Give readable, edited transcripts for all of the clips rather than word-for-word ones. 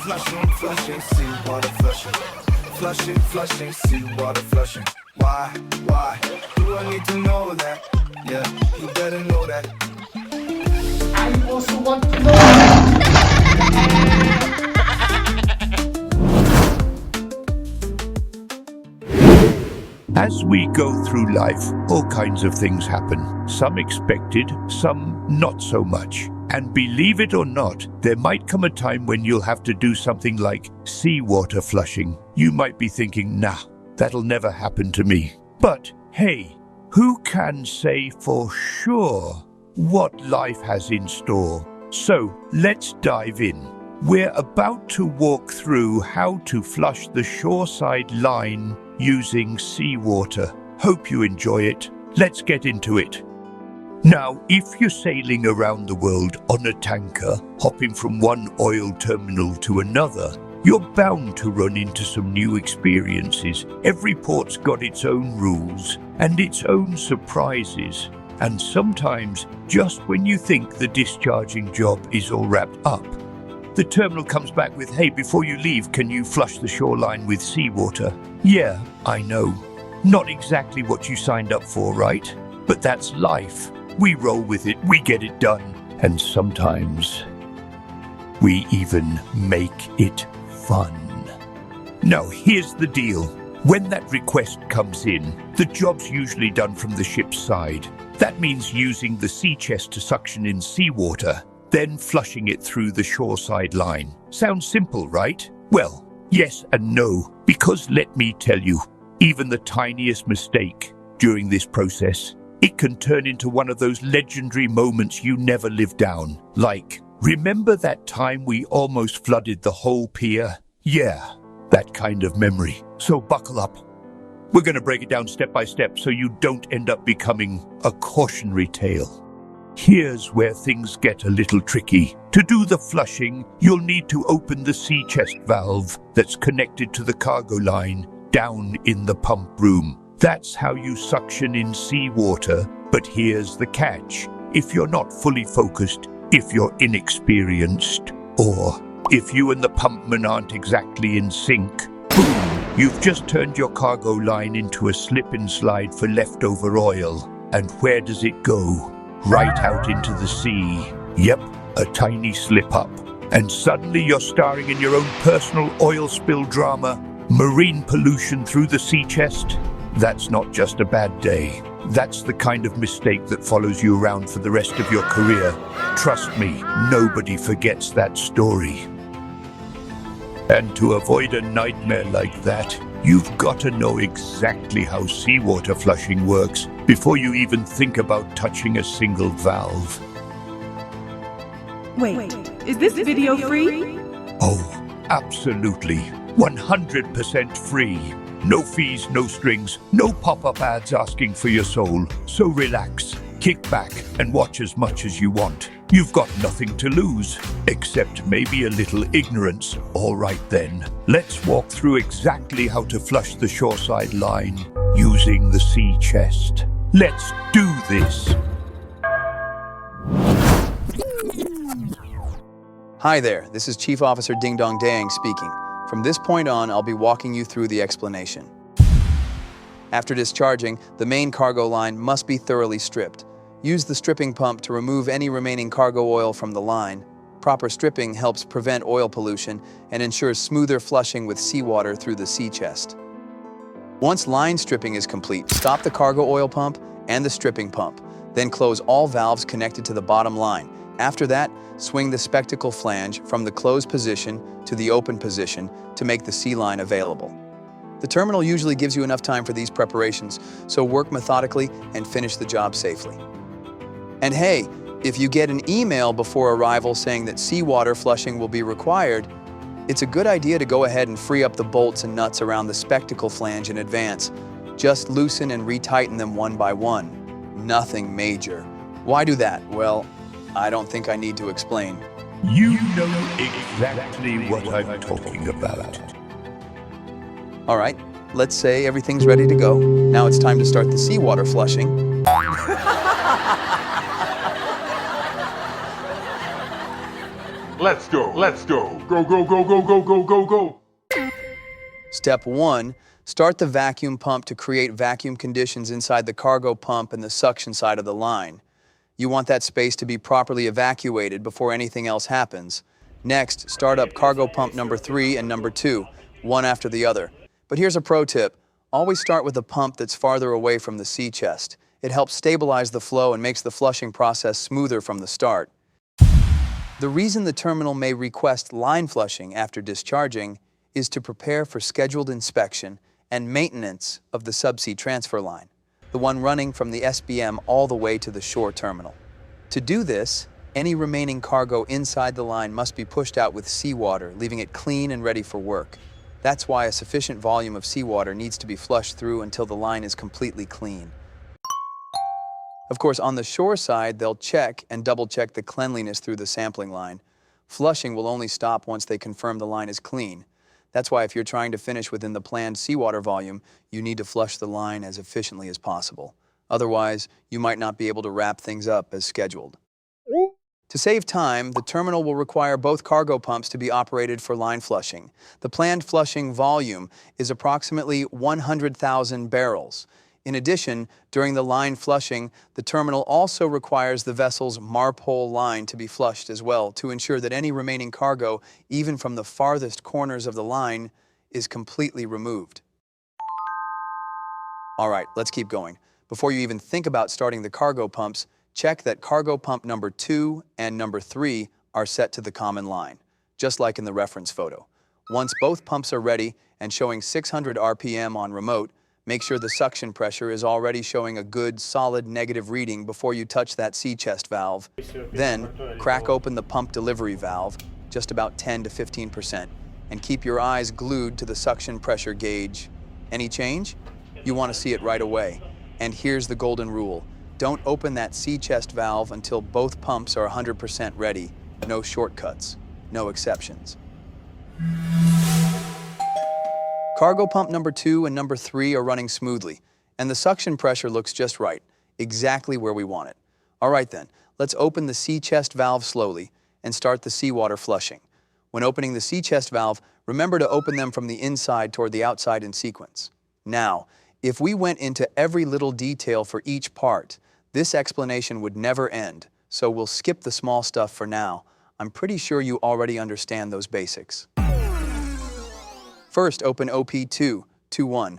Flushing, flushing, seawater flushing. Flushing, flushing, seawater flushing. Why, do I need to know that? Yeah, you better know that. I also want to know. As we go through life, all kinds of things happen. Some expected, some not so much. And believe it or not, there might come a time when you'll have to do something like seawater flushing. You might be thinking, nah, that'll never happen to me. But hey, who can say for sure what life has in store? So let's dive in. We're about to walk through how to flush the shoreside line using seawater. Hope you enjoy it. Let's get into it. Now, if you're sailing around the world on a tanker, hopping from one oil terminal to another, you're bound to run into some new experiences. Every port's got its own rules and its own surprises. And sometimes, just when you think the discharging job is all wrapped up, the terminal comes back with, hey, before you leave, can you flush the shoreline with seawater? Yeah, I know. Not exactly what you signed up for, right? But that's life. We roll with it, we get it done. And sometimes, we even make it fun. Now, here's the deal. When that request comes in, the job's usually done from the ship's side. That means using the sea chest to suction in seawater, then flushing it through the shoreside line. Sounds simple, right? Well, yes and no, because let me tell you, even the tiniest mistake during this process, it can turn into one of those legendary moments you never live down. Like, remember that time we almost flooded the whole pier? Yeah, that kind of memory. So buckle up. We're going to break it down step by step so you don't end up becoming a cautionary tale. Here's where things get a little tricky. To do the flushing, you'll need to open the sea chest valve that's connected to the cargo line down in the pump room. That's how you suction in seawater, but here's the catch. If you're not fully focused, if you're inexperienced, or if you and the pumpman aren't exactly in sync, boom, you've just turned your cargo line into a slip and slide for leftover oil. And where does it go? Right out into the sea. Yep, a tiny slip up. And suddenly you're starring in your own personal oil spill drama, marine pollution through the sea chest. That's not just a bad day. That's the kind of mistake that follows you around for the rest of your career. Trust me, nobody forgets that story. And to avoid a nightmare like that, you've got to know exactly how seawater flushing works before you even think about touching a single valve. Wait, is this video free? Oh, absolutely. 100% free. No fees, no strings, no pop-up ads asking for your soul. So relax, kick back, and watch as much as you want. You've got nothing to lose, except maybe a little ignorance. All right then, let's walk through exactly how to flush the shoreside line using the sea chest. Let's do this. Hi there, this is Chief Officer Ding Dong Dang speaking. From this point on, I'll be walking you through the explanation. After discharging, the main cargo line must be thoroughly stripped. Use the stripping pump to remove any remaining cargo oil from the line. Proper stripping helps prevent oil pollution and ensures smoother flushing with seawater through the sea chest. Once line stripping is complete, stop the cargo oil pump and the stripping pump. Then close all valves connected to the bottom line. After that, swing the spectacle flange from the closed position to the open position to make the sea line available. The terminal usually gives you enough time for these preparations, so work methodically and finish the job safely. And hey, if you get an email before arrival saying that seawater flushing will be required, it's a good idea to go ahead and free up the bolts and nuts around the spectacle flange in advance. Just loosen and retighten them one by one. Nothing major. Why do that? Well, I don't think I need to explain. You know exactly what I'm talking about. All right, let's say everything's ready to go. Now it's time to start the seawater flushing. Let's go. Let's go. Go, go, go, go, go, go, go, go. Step 1. Start the vacuum pump to create vacuum conditions inside the cargo pump and the suction side of the line. You want that space to be properly evacuated before anything else happens. Next, start up cargo pump number 3 and number 2, one after the other. But here's a pro tip. Always start with the pump that's farther away from the sea chest. It helps stabilize the flow and makes the flushing process smoother from the start. The reason the terminal may request line flushing after discharging is to prepare for scheduled inspection and maintenance of the subsea transfer line, the one running from the SBM all the way to the shore terminal. To do this, any remaining cargo inside the line must be pushed out with seawater, leaving it clean and ready for work. That's why a sufficient volume of seawater needs to be flushed through until the line is completely clean. Of course, on the shore side, they'll check and double-check the cleanliness through the sampling line. Flushing will only stop once they confirm the line is clean. That's why if you're trying to finish within the planned seawater volume, you need to flush the line as efficiently as possible. Otherwise, you might not be able to wrap things up as scheduled. To save time, the terminal will require both cargo pumps to be operated for line flushing. The planned flushing volume is approximately 100,000 barrels. In addition, during the line flushing, the terminal also requires the vessel's MARPOL line to be flushed as well to ensure that any remaining cargo, even from the farthest corners of the line, is completely removed. All right, let's keep going. Before you even think about starting the cargo pumps, check that cargo pump number 2 and number 3 are set to the common line, just like in the reference photo. Once both pumps are ready and showing 600 RPM on remote, make sure the suction pressure is already showing a good, solid negative reading before you touch that sea chest valve. Then, crack open the pump delivery valve, just about 10 to 15%, and keep your eyes glued to the suction pressure gauge. Any change? You want to see it right away. And here's the golden rule. Don't open that sea chest valve until both pumps are 100% ready. No shortcuts, no exceptions. Cargo pump number 2 and number 3 are running smoothly, and the suction pressure looks just right, exactly where we want it. All right then, let's open the sea chest valve slowly and start the seawater flushing. When opening the sea chest valve, remember to open them from the inside toward the outside in sequence. Now, if we went into every little detail for each part, this explanation would never end, so we'll skip the small stuff for now. I'm pretty sure you already understand those basics. First, open OP221.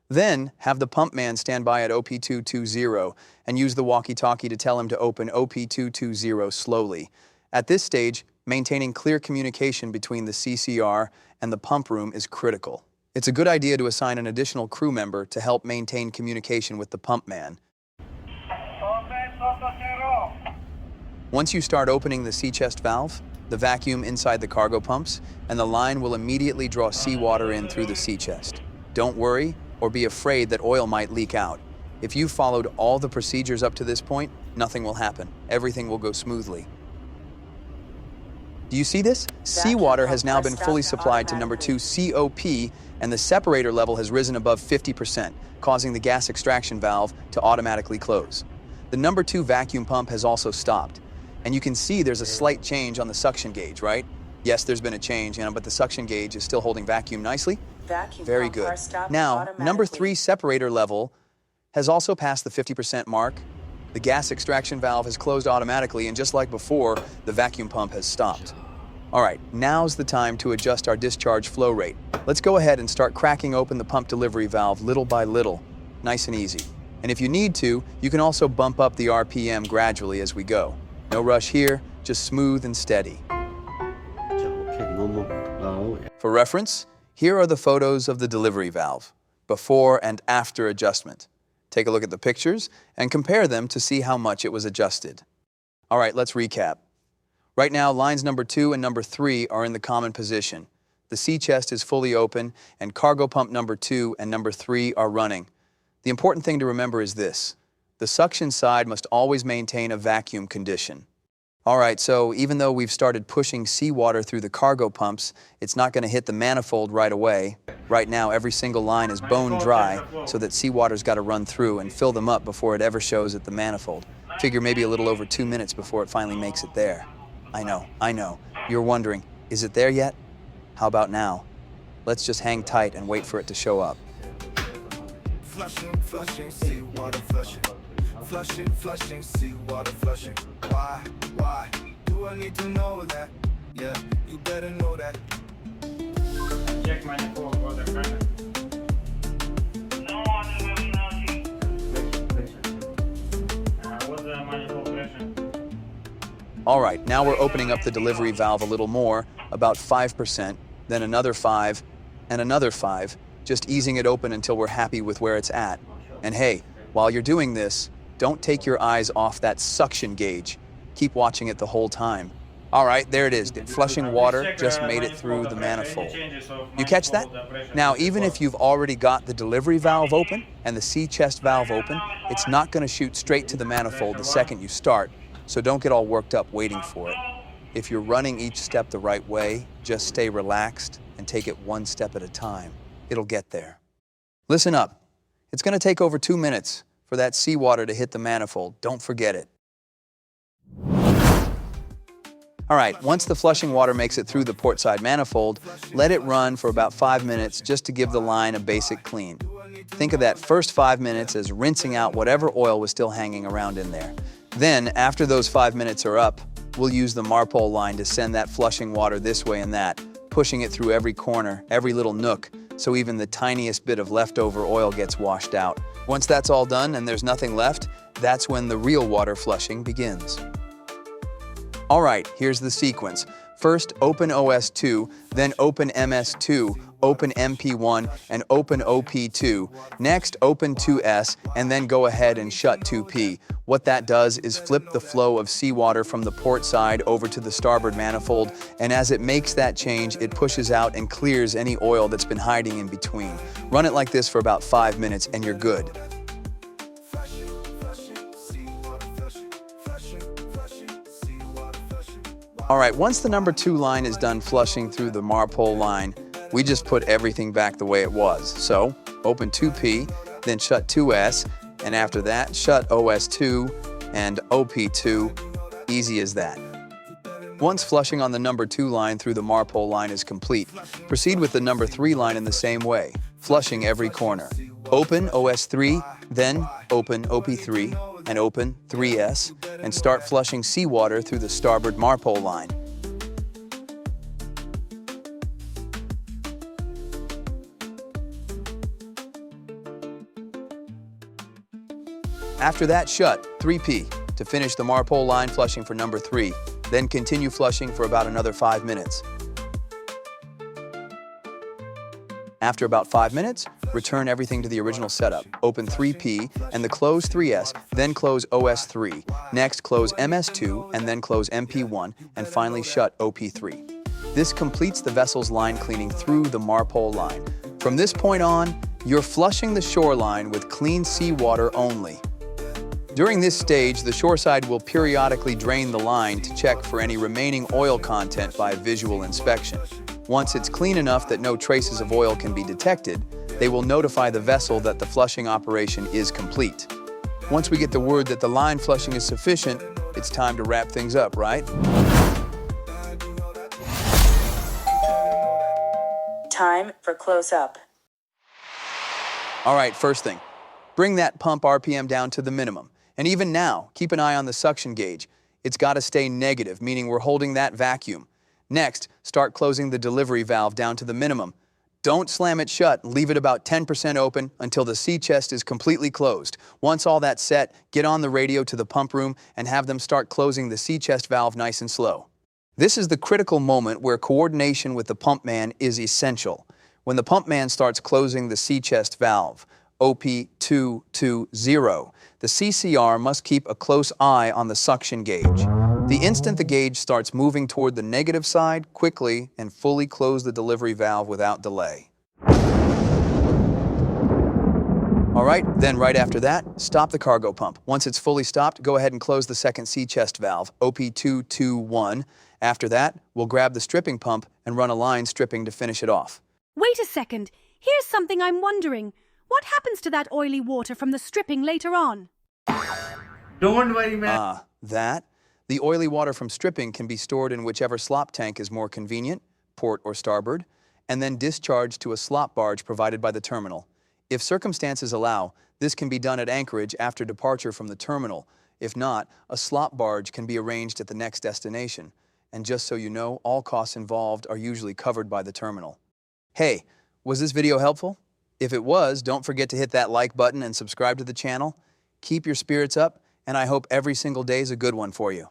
Then, have the pump man stand by at OP220 and use the walkie-talkie to tell him to open OP220 slowly. At this stage, maintaining clear communication between the CCR and the pump room is critical. It's a good idea to assign an additional crew member to help maintain communication with the pump man. Once you start opening the sea chest valve, the vacuum inside the cargo pumps, and the line will immediately draw seawater in through the sea chest. Don't worry or be afraid that oil might leak out. If you've followed all the procedures up to this point, nothing will happen. Everything will go smoothly. Do you see this? Seawater has now been fully supplied to number 2 COP, and the separator level has risen above 50%, causing the gas extraction valve to automatically close. The number 2 vacuum pump has also stopped. And you can see there's a slight change on the suction gauge, right? Yes, there's been a change, but the suction gauge is still holding vacuum nicely. Very good. Now, number 3 separator level has also passed the 50% mark. The gas extraction valve has closed automatically, and just like before, the vacuum pump has stopped. All right, now's the time to adjust our discharge flow rate. Let's go ahead and start cracking open the pump delivery valve little by little, nice and easy. And if you need to, you can also bump up the RPM gradually as we go. No rush here, just smooth and steady. For reference, here are the photos of the delivery valve, before and after adjustment. Take a look at the pictures and compare them to see how much it was adjusted. All right, let's recap. Right now, lines number 2 and number 3 are in the common position. The sea chest is fully open, and cargo pump number 2 and number 3 are running. The important thing to remember is this. The suction side must always maintain a vacuum condition. All right, so even though we've started pushing seawater through the cargo pumps, it's not going to hit the manifold right away. Right now, every single line is bone dry, so that seawater's got to run through and fill them up before it ever shows at the manifold. Figure maybe a little over 2 minutes before it finally makes it there. I know. You're wondering, is it there yet? How about now? Let's just hang tight and wait for it to show up. Flushing, flushing, seawater flushing. Flushing, flushing, seawater flushing. Why? Do I need to know that? Yeah, you better know that. Check manifold water pressure. No, nothing. What's the manifold pressure? All right, now we're opening up the delivery valve a little more, about 5%, then another 5, and another 5, just easing it open until we're happy with where it's at. And hey, while you're doing this, don't take your eyes off that suction gauge. Keep watching it the whole time. All right, there it is. The flushing water just made it through the manifold. You catch that? Now, even if you've already got the delivery valve open and the sea chest valve open, it's not going to shoot straight to the manifold the second you start, so don't get all worked up waiting for it. If you're running each step the right way, just stay relaxed and take it one step at a time. It'll get there. Listen up. It's going to take over 2 minutes for that seawater to hit the manifold. Don't forget it. All right, once the flushing water makes it through the port side manifold, let it run for about 5 minutes just to give the line a basic clean. Think of that first 5 minutes as rinsing out whatever oil was still hanging around in there. Then, after those 5 minutes are up, we'll use the Marpole line to send that flushing water this way and that, pushing it through every corner, every little nook, so even the tiniest bit of leftover oil gets washed out. Once that's all done and there's nothing left, that's when the real water flushing begins. All right, here's the sequence. First, open OS2, then open MS2, open MP1, and open OP2. Next, open 2S, and then go ahead and shut 2P. What that does is flip the flow of seawater from the port side over to the starboard manifold, and as it makes that change, it pushes out and clears any oil that's been hiding in between. Run it like this for about 5 minutes, and you're good. All right, once the number 2 line is done flushing through the Marpole line, we just put everything back the way it was. So, open 2P, then shut 2S, and after that, shut OS2 and OP2. Easy as that. Once flushing on the number 2 line through the Marpole line is complete, proceed with the number 3 line in the same way, flushing every corner. Open OS3, then open OP3, and open 3S, and start flushing seawater through the starboard Marpole line. After that, shut 3P to finish the Marpole line flushing for number 3, then continue flushing for about another 5 minutes. After about 5 minutes, return everything to the original setup. Open 3P and the close 3S, then close OS3. Next, close MS2 and then close MP1, and finally shut OP3. This completes the vessel's line cleaning through the Marpole line. From this point on, you're flushing the shoreline with clean seawater only. During this stage, the shoreside will periodically drain the line to check for any remaining oil content by visual inspection. Once it's clean enough that no traces of oil can be detected, they will notify the vessel that the flushing operation is complete. Once we get the word that the line flushing is sufficient, it's time to wrap things up, right? Time for close-up. All right, first thing, bring that pump RPM down to the minimum. And even now, keep an eye on the suction gauge. It's got to stay negative, meaning we're holding that vacuum. Next, start closing the delivery valve down to the minimum. Don't slam it shut, leave it about 10% open until the sea chest is completely closed. Once all that's set, get on the radio to the pump room and have them start closing the sea chest valve nice and slow. This is the critical moment where coordination with the pump man is essential. When the pump man starts closing the sea chest valve, OP220, the CCR must keep a close eye on the suction gauge. The instant the gauge starts moving toward the negative side, quickly and fully close the delivery valve without delay. All right, then right after that, stop the cargo pump. Once it's fully stopped, go ahead and close the second sea chest valve, OP221. After that, we'll grab the stripping pump and run a line stripping to finish it off. Wait a second. Here's something I'm wondering. What happens to that oily water from the stripping later on? Don't worry, man. That? The oily water from stripping can be stored in whichever slop tank is more convenient, port or starboard, and then discharged to a slop barge provided by the terminal. If circumstances allow, this can be done at anchorage after departure from the terminal. If not, a slop barge can be arranged at the next destination. And just so you know, all costs involved are usually covered by the terminal. Hey, was this video helpful? If it was, don't forget to hit that like button and subscribe to the channel. Keep your spirits up, and I hope every single day is a good one for you.